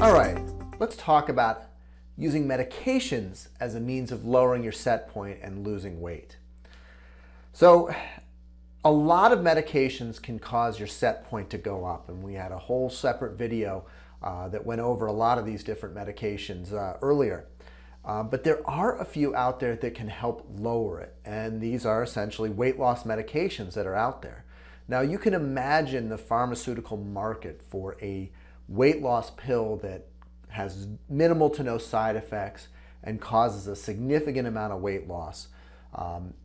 All right, let's talk about using medications as a means of lowering your set point and losing weight. So a lot of medications can cause your set point to go up, and we had a whole separate video that went over a lot of these different medications earlier. But there are a few out there that can help lower it, and these are essentially weight loss medications that are out there. Now you can imagine the pharmaceutical market for a weight loss pill that has minimal to no side effects and causes a significant amount of weight loss.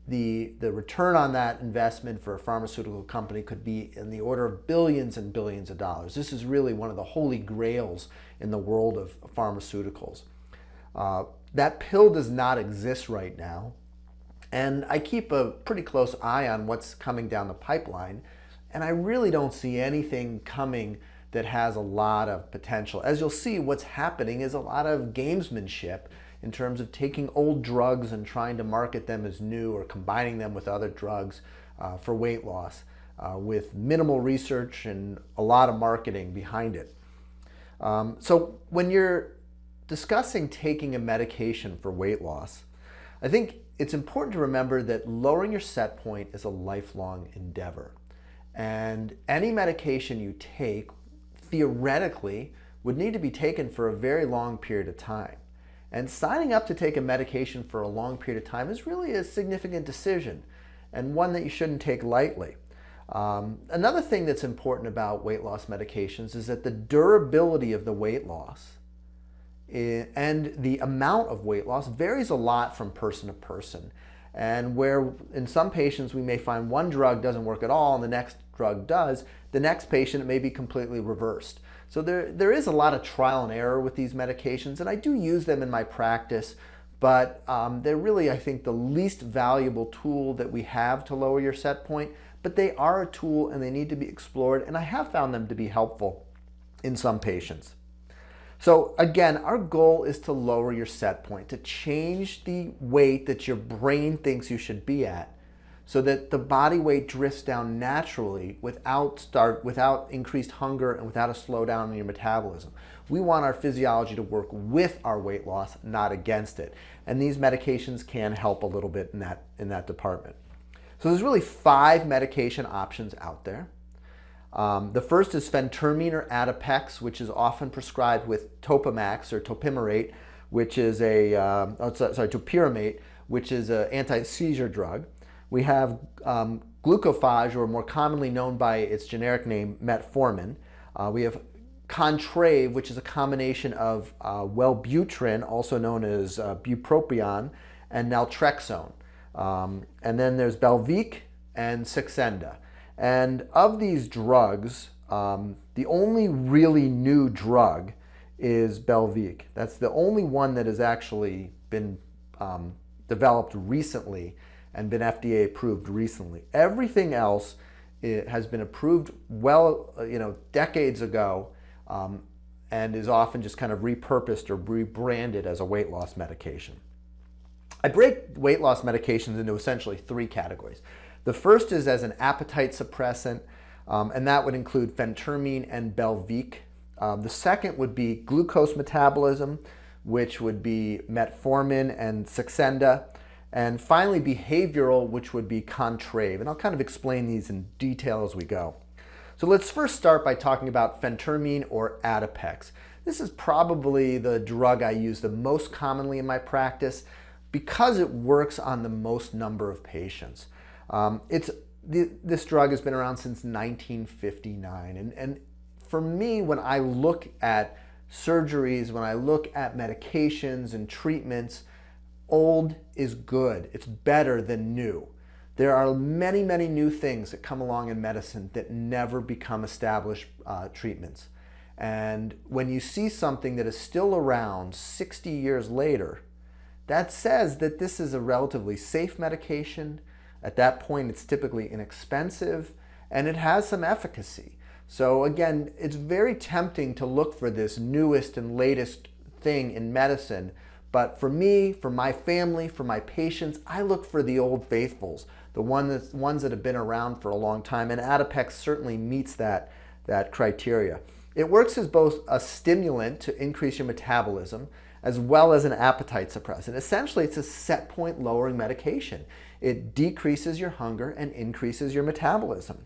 The return on that investment for a pharmaceutical company could be in the order of billions and billions of dollars. This is really one of the holy grails in the world of pharmaceuticals. That pill does not exist right now, and I keep a pretty close eye on what's coming down the pipeline, and I really don't see anything coming that has a lot of potential. As you'll see, what's happening is a lot of gamesmanship in terms of taking old drugs and trying to market them as new or combining them with other drugs for weight loss with minimal research and a lot of marketing behind it. So when you're discussing taking a medication for weight loss, I think it's important to remember that lowering your set point is a lifelong endeavor. And any medication you take theoretically would need to be taken for a very long period of time. And signing up to take a medication for a long period of time is really a significant decision and one that you shouldn't take lightly. Another thing that's important about weight loss medications is that the durability of the weight loss and the amount of weight loss varies a lot from person to person. And where in some patients we may find one drug doesn't work at all and the next drug does, the next patient it may be completely reversed. So there is a lot of trial and error with these medications, and I do use them in my practice, but they're really, I think, the least valuable tool that we have to lower your set point, but they are a tool and they need to be explored, and I have found them to be helpful in some patients. So again, our goal is to lower your set point, to change the weight that your brain thinks you should be at so that the body weight drifts down naturally without increased hunger and without a slowdown in your metabolism. We want our physiology to work with our weight loss, not against it. And these medications can help a little bit in that department. So there's really 5 medication options out there. The first is Phentermine or Adipex, which is often prescribed with Topamax or topiramate, which is topiramate, which is an anti-seizure drug. We have glucophage, or more commonly known by its generic name, metformin. We have Contrave, which is a combination of Wellbutrin, also known as bupropion, and naltrexone. And then there's Belveek and Sexenda. And of these drugs, the only really new drug is Belveek. That's the only one that has actually been developed recently and been FDA approved recently. Everything else has been approved decades ago and is often just kind of repurposed or rebranded as a weight loss medication. I break weight loss medications into essentially 3 categories. The first is as an appetite suppressant, and that would include Phentermine and Belveek. The second would be glucose metabolism, which would be metformin and Sexenda. And finally, behavioral, which would be Contrave. And I'll kind of explain these in detail as we go. So let's first start by talking about Phentermine or Adipex. This is probably the drug I use the most commonly in my practice because it works on the most number of patients. This drug has been around since 1959. And for me, when I look at surgeries, when I look at medications and treatments, old is good. It's better than new. There are many, many new things that come along in medicine that never become established treatments. And when you see something that is still around 60 years later, that says that this is a relatively safe medication. At that point, it's typically inexpensive and it has some efficacy. So again, it's very tempting to look for this newest and latest thing in medicine. But for me, for my family, for my patients, I look for the old faithfuls, the ones that have been around for a long time, and Adipex certainly meets that criteria. It works as both a stimulant to increase your metabolism as well as an appetite suppressant. Essentially, it's a set point lowering medication. It decreases your hunger and increases your metabolism.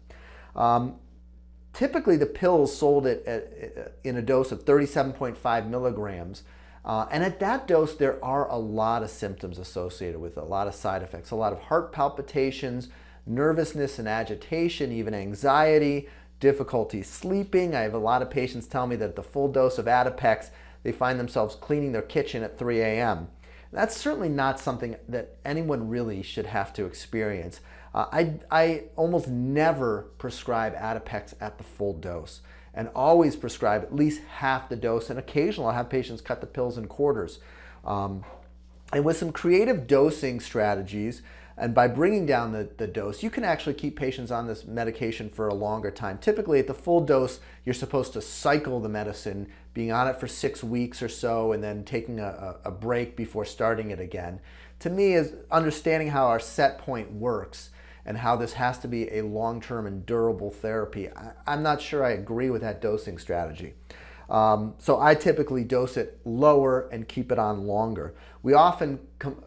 Typically, the pills sold in a dose of 37.5 milligrams. And at that dose, there are a lot of symptoms associated with it, a lot of side effects, a lot of heart palpitations, nervousness and agitation, even anxiety, difficulty sleeping. I have a lot of patients tell me that at the full dose of Adipex, they find themselves cleaning their kitchen at 3 a.m. That's certainly not something that anyone really should have to experience. I almost never prescribe Adipex at the full dose and always prescribe at least half the dose, and occasionally I'll have patients cut the pills in quarters. And with some creative dosing strategies, and by bringing down the dose, you can actually keep patients on this medication for a longer time. Typically at the full dose, you're supposed to cycle the medicine, being on it for 6 weeks or so, and then taking a break before starting it again. To me, is understanding how our set point works and how this has to be a long-term and durable therapy. I'm not sure I agree with that dosing strategy. So I typically dose it lower and keep it on longer. We often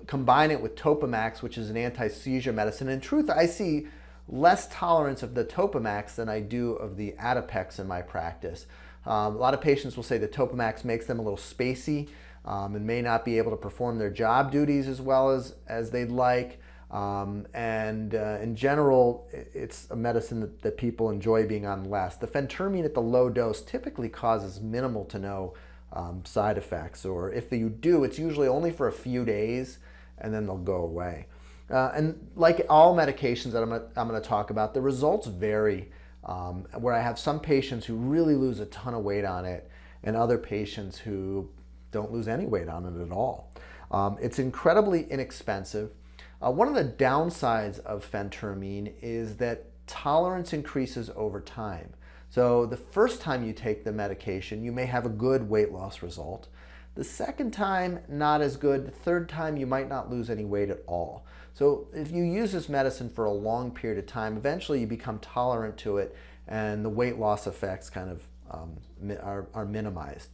combine it with Topamax, which is an anti-seizure medicine. In truth, I see less tolerance of the Topamax than I do of the Adipex in my practice. A lot of patients will say the Topamax makes them a little spacey and may not be able to perform their job duties as well as they'd like. In general, it's a medicine that people enjoy being on less. The Phentermine at the low dose typically causes minimal to no side effects, or if you do, it's usually only for a few days and then they'll go away. And like all medications that I'm going to talk about, the results vary, where I have some patients who really lose a ton of weight on it and other patients who don't lose any weight on it at all. It's incredibly inexpensive. One of the downsides of Phentermine is that tolerance increases over time. So the first time you take the medication, you may have a good weight loss result. The second time, not as good. The third time, you might not lose any weight at all. So if you use this medicine for a long period of time, eventually you become tolerant to it and the weight loss effects kind of are minimized.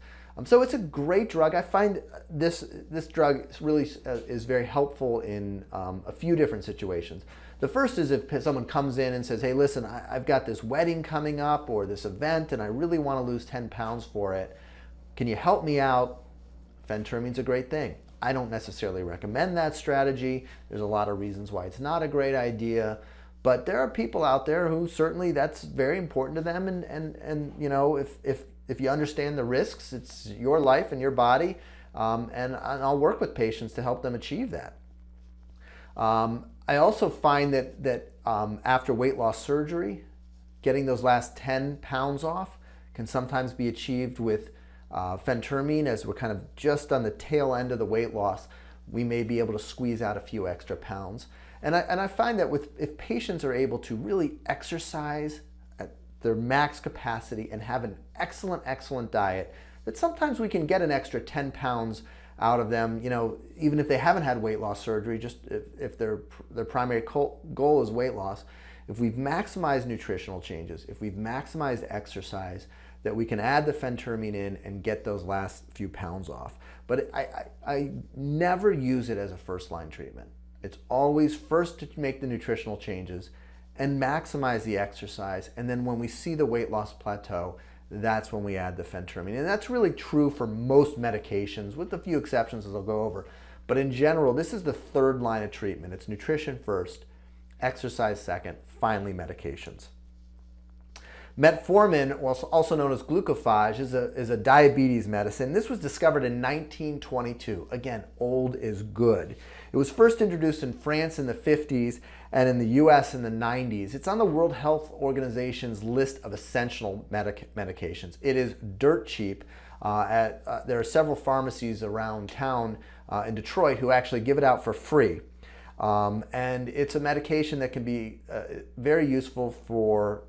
So it's a great drug. I find this drug really is very helpful in a few different situations. The first is if someone comes in and says, hey, listen, I've got this wedding coming up or this event and I really want to lose 10 pounds for it. Can you help me out? Phentermine's a great thing. I don't necessarily recommend that strategy. There's a lot of reasons why it's not a great idea. But there are people out there who certainly that's very important to them. And you know, if you understand the risks, it's your life and your body. And I'll work with patients to help them achieve that. I also find that after weight loss surgery, getting those last 10 pounds off can sometimes be achieved with Phentermine. As we're kind of just on the tail end of the weight loss, we may be able to squeeze out a few extra pounds. And I find that if patients are able to really exercise at their max capacity and have an excellent diet, that sometimes we can get an extra 10 pounds out of them, you know, even if they haven't had weight loss surgery, just if their primary goal is weight loss. If we've maximized nutritional changes, if we've maximized exercise, that we can add the Phentermine in and get those last few pounds off. But I never use it as a first-line treatment. It's always first to make the nutritional changes and maximize the exercise, and then when we see the weight loss plateau, that's when we add the Phentermine. And that's really true for most medications, with a few exceptions as I'll go over. But in general, this is the third line of treatment. It's nutrition first, exercise second, finally medications. Metformin, also known as glucophage, is a diabetes medicine. This was discovered in 1922. Again, old is good. It was first introduced in France in the 50s and in the US in the 90s. It's on the World Health Organization's list of essential medications. It is dirt cheap. There are several pharmacies around town in Detroit who actually give it out for free. And it's a medication that can be very useful for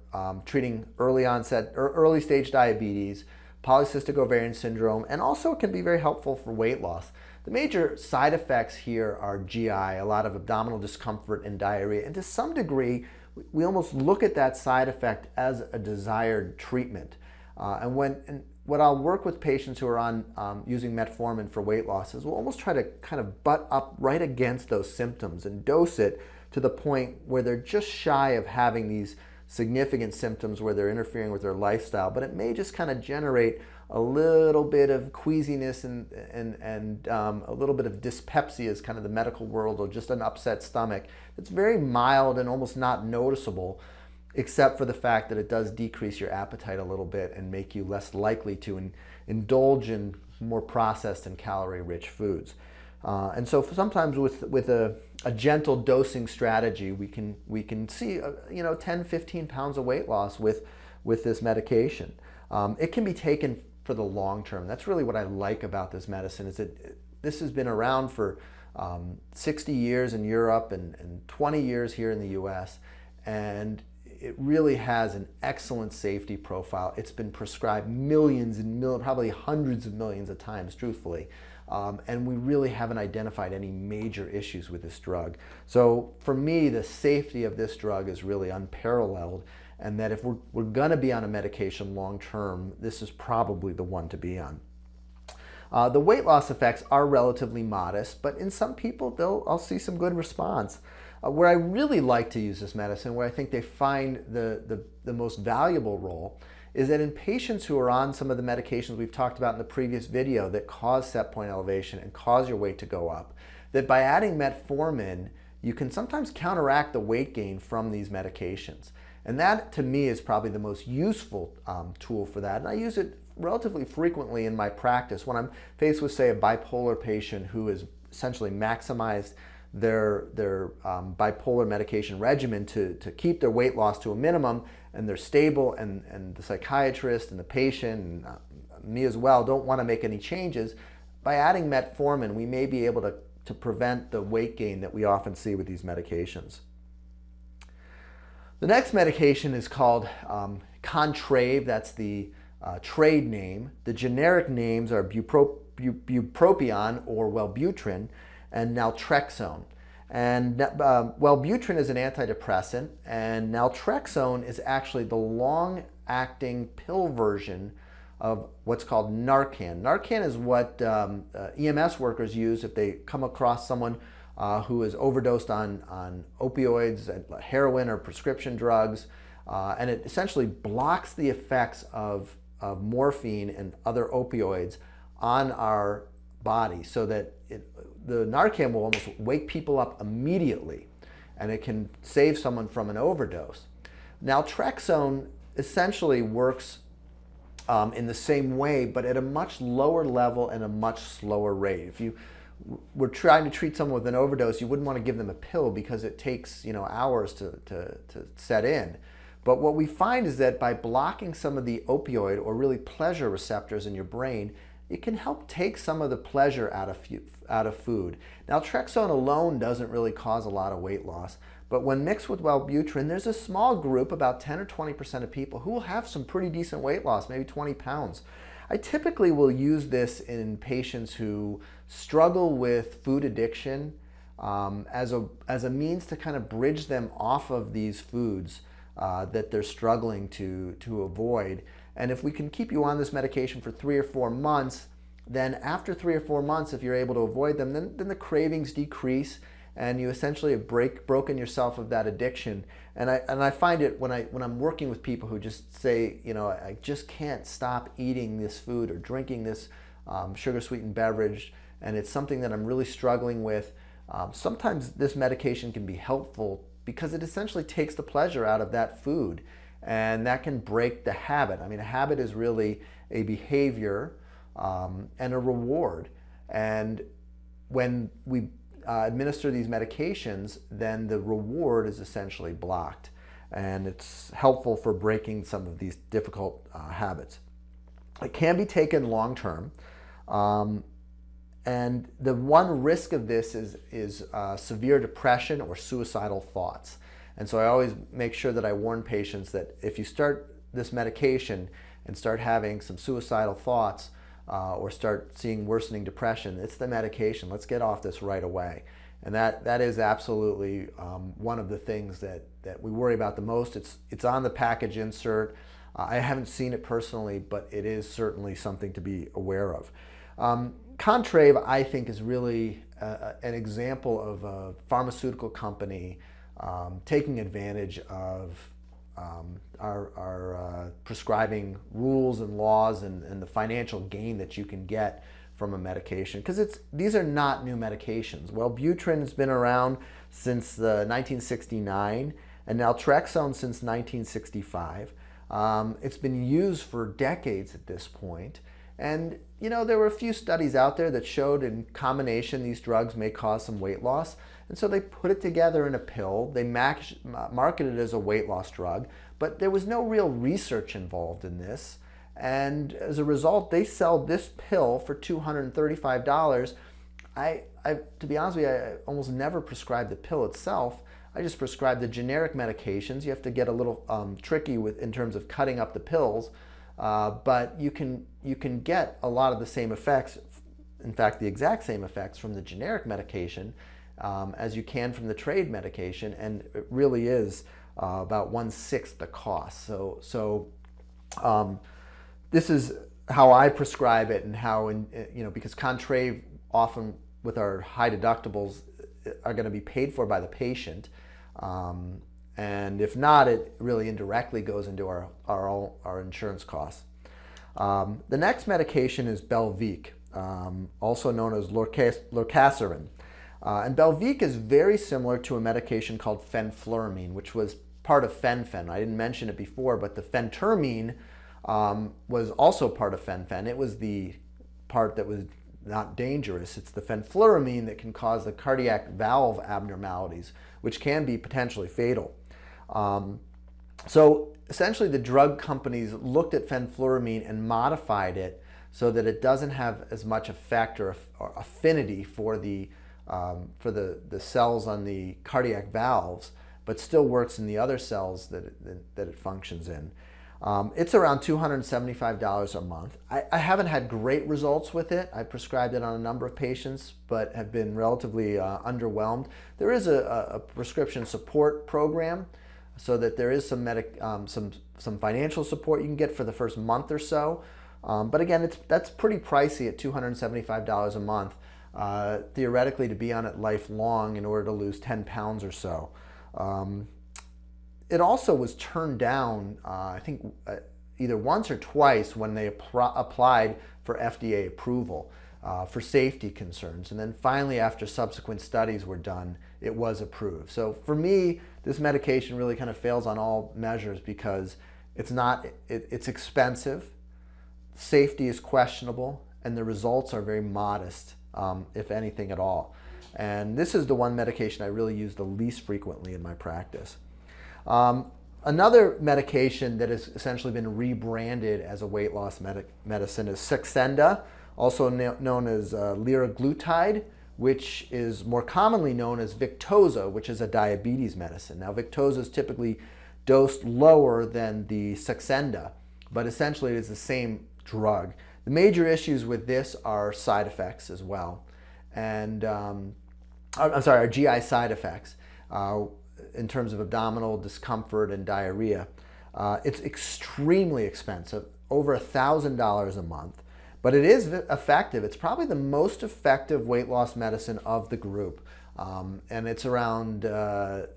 treating early onset or early stage diabetes, polycystic ovarian syndrome, and also can be very helpful for weight loss. The major side effects here are GI, a lot of abdominal discomfort and diarrhea, and to some degree, we almost look at that side effect as a desired treatment. And what I'll work with patients who are on using metformin for weight loss is we'll almost try to kind of butt up right against those symptoms and dose it to the point where they're just shy of having these significant symptoms where they're interfering with their lifestyle, but it may just kind of generate a little bit of queasiness and a little bit of dyspepsia is kind of the medical world, or just an upset stomach. It's very mild and almost not noticeable, except for the fact that it does decrease your appetite a little bit and make you less likely to indulge in more processed and calorie-rich foods. And so sometimes with a gentle dosing strategy, we can see 10, 15 pounds of weight loss with this medication. It can be taken for the long term. That's really what I like about this medicine, is that this has been around for 60 years in Europe and 20 years here in the US, and it really has an excellent safety profile. It's been prescribed millions and probably hundreds of millions of times, truthfully. And we really haven't identified any major issues with this drug. So for me, the safety of this drug is really unparalleled, and that if we're gonna be on a medication long term, this is probably the one to be on. The weight loss effects are relatively modest, but in some people, I'll see some good response. Where I really like to use this medicine, where I think they find the most valuable role, is that in patients who are on some of the medications we've talked about in the previous video that cause set point elevation and cause your weight to go up, that by adding metformin, you can sometimes counteract the weight gain from these medications. And that, to me, is probably the most useful tool for that. And I use it relatively frequently in my practice when I'm faced with, say, a bipolar patient who has essentially maximized their bipolar medication regimen to keep their weight loss to a minimum, and they're stable, and the psychiatrist and the patient and me as well don't want to make any changes. By adding metformin, we may be able to prevent the weight gain that we often see with these medications. The next medication is called Contrave. That's the trade name. The generic names are bupropion or Wellbutrin and naltrexone. And Wellbutrin is an antidepressant, and naltrexone is actually the long-acting pill version of what's called Narcan. Narcan is what EMS workers use if they come across someone who is overdosed on opioids, heroin, or prescription drugs, and it essentially blocks the effects of morphine and other opioids on our body, so that the Narcan will almost wake people up immediately, and it can save someone from an overdose. Naltrexone essentially works in the same way, but at a much lower level and a much slower rate. If you were trying to treat someone with an overdose, you wouldn't want to give them a pill because it takes hours to set in. But what we find is that by blocking some of the opioid or really pleasure receptors in your brain, it can help take some of the pleasure out of food. Naltrexone alone doesn't really cause a lot of weight loss, but when mixed with Wellbutrin, there's a small group, about 10 or 20% of people, who will have some pretty decent weight loss, maybe 20 pounds. I typically will use this in patients who struggle with food addiction as a means to kind of bridge them off of these foods that they're struggling to avoid. And if we can keep you on this medication for 3 or 4 months, then after 3 or 4 months, if you're able to avoid them, then the cravings decrease, and you essentially have broken yourself of that addiction. And I find it when I'm working with people who just say, I just can't stop eating this food or drinking this sugar-sweetened beverage, and it's something that I'm really struggling with. Sometimes this medication can be helpful because it essentially takes the pleasure out of that food, and that can break the habit. I mean, a habit is really a behavior and a reward. And when we administer these medications, then the reward is essentially blocked, and it's helpful for breaking some of these difficult habits. It can be taken long term, and the one risk of this is severe depression or suicidal thoughts. And so I always make sure that I warn patients that if you start this medication and start having some suicidal thoughts or start seeing worsening depression, it's the medication. Let's get off this right away. And that is absolutely one of the things that we worry about the most. It's on the package insert. I haven't seen it personally, but it is certainly something to be aware of. Contrave, I think, is really an example of a pharmaceutical company taking advantage of our prescribing rules and laws and the financial gain that you can get from a medication, because these are not new medications. Wellbutrin has been around since 1969, and naltrexone since 1965. It's been used for decades at this point. And you know, there were a few studies out there that showed in combination these drugs may cause some weight loss. And so they put it together in a pill. They marketed it as a weight loss drug, but there was no real research involved in this. And as a result, they sell this pill for $235. To be honest with you, I almost never prescribe the pill itself. I just prescribe the generic medications. You have to get a little tricky in terms of cutting up the pills, but you can get a lot of the same effects, in fact the exact same effects from the generic medication as you can from the trade medication, and it really is about 1/6 the cost. So this is how I prescribe it, and how, because Contrave often with our high deductibles are going to be paid for by the patient, and if not, it really indirectly goes into our insurance costs. The next medication is Belveek, also known as lorcaserin. And Belveek is very similar to a medication called fenfluramine, which was part of fen-phen. I didn't mention it before, but the Phentermine was also part of fen-phen. It was the part that was not dangerous. It's the fenfluramine that can cause the cardiac valve abnormalities, which can be potentially fatal. So essentially the drug companies looked at fenfluramine and modified it so that it doesn't have as much effect or affinity for the cells on the cardiac valves, but still works in the other cells that it functions in. It's around $275 a month. I haven't had great results with it. I prescribed it on a number of patients, but have been relatively underwhelmed. There is a prescription support program, so that there is some financial support you can get for the first month or so. But again, that's pretty pricey at $275 a month. Theoretically, to be on it lifelong in order to lose 10 pounds or so. It also was turned down, I think, either once or twice when they applied for FDA approval for safety concerns. And then finally, after subsequent studies were done, it was approved. So for me, this medication really kind of fails on all measures because it's expensive, safety is questionable, and the results are very modest, if anything at all. And this is the one medication I really use the least frequently in my practice. Another medication that has essentially been rebranded as a weight loss medicine is Sexenda, also known as liraglutide, which is more commonly known as Victoza, which is a diabetes medicine. Now, Victoza is typically dosed lower than the Sexenda, but essentially it is the same drug. The major issues with this are side effects as well, and are GI side effects in terms of abdominal discomfort and diarrhea. It's extremely expensive, over $1,000 a month, but it is effective. It's probably the most effective weight loss medicine of the group, and it's around, on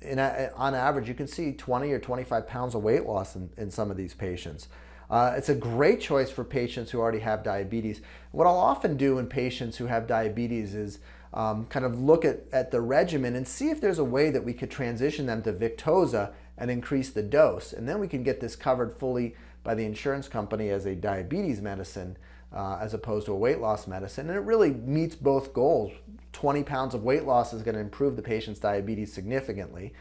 average, you can see 20 or 25 pounds of weight loss in some of these patients. It's a great choice for patients who already have diabetes. What I'll often do in patients who have diabetes is kind of look at the regimen and see if there's a way that we could transition them to Victoza and increase the dose. And then we can get this covered fully by the insurance company as a diabetes medicine as opposed to a weight loss medicine. And it really meets both goals. 20 pounds of weight loss is going to improve the patient's diabetes significantly,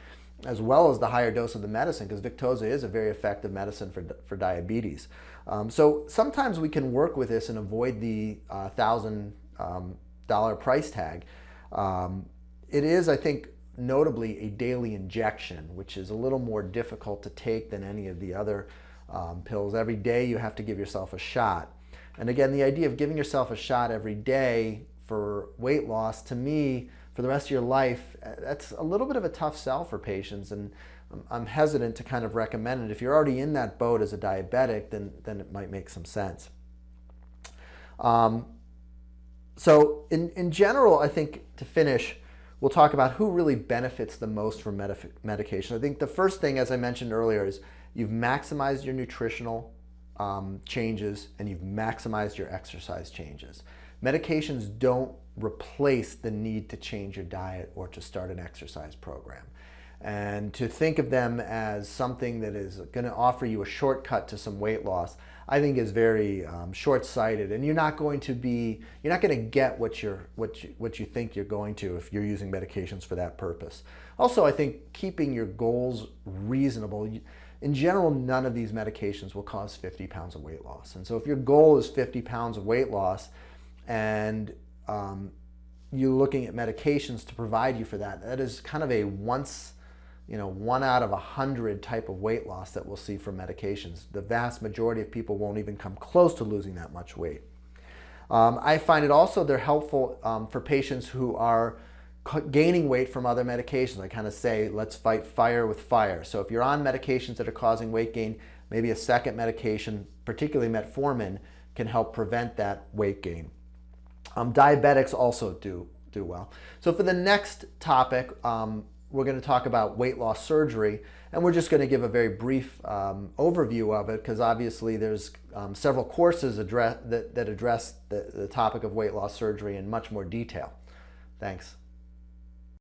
as well as the higher dose of the medicine, because Victoza is a very effective medicine for diabetes. So sometimes we can work with this and avoid the $1,000 price tag. It is, I think, notably a daily injection, which is a little more difficult to take than any of the other pills. Every day you have to give yourself a shot. And again, the idea of giving yourself a shot every day for weight loss, to me, for the rest of your life, that's a little bit of a tough sell for patients. And I'm hesitant to kind of recommend it. If you're already in that boat as a diabetic, then it might make some sense. So in general, I think to finish, we'll talk about who really benefits the most from medication. I think the first thing, as I mentioned earlier, is you've maximized your nutritional changes and you've maximized your exercise changes. Medications don't replace the need to change your diet or to start an exercise program. And to think of them as something that is going to offer you a shortcut to some weight loss, I think is very short-sighted, and you're not going to get what you think you're going to if you're using medications for that purpose. Also, I think keeping your goals reasonable. In general, none of these medications will cause 50 pounds of weight loss. And so if your goal is 50 pounds of weight loss and you're looking at medications to provide you for that, that is kind of a one out of 100 type of weight loss that we'll see from medications. The vast majority of people won't even come close to losing that much weight. I find it also they're helpful for patients who are gaining weight from other medications. I kind of say, let's fight fire with fire. So if you're on medications that are causing weight gain, maybe a second medication, particularly metformin, can help prevent that weight gain. Diabetics also do well. So for the next topic, we're going to talk about weight loss surgery, and we're just going to give a very brief overview of it, because obviously there's several courses that address the topic of weight loss surgery in much more detail. Thanks.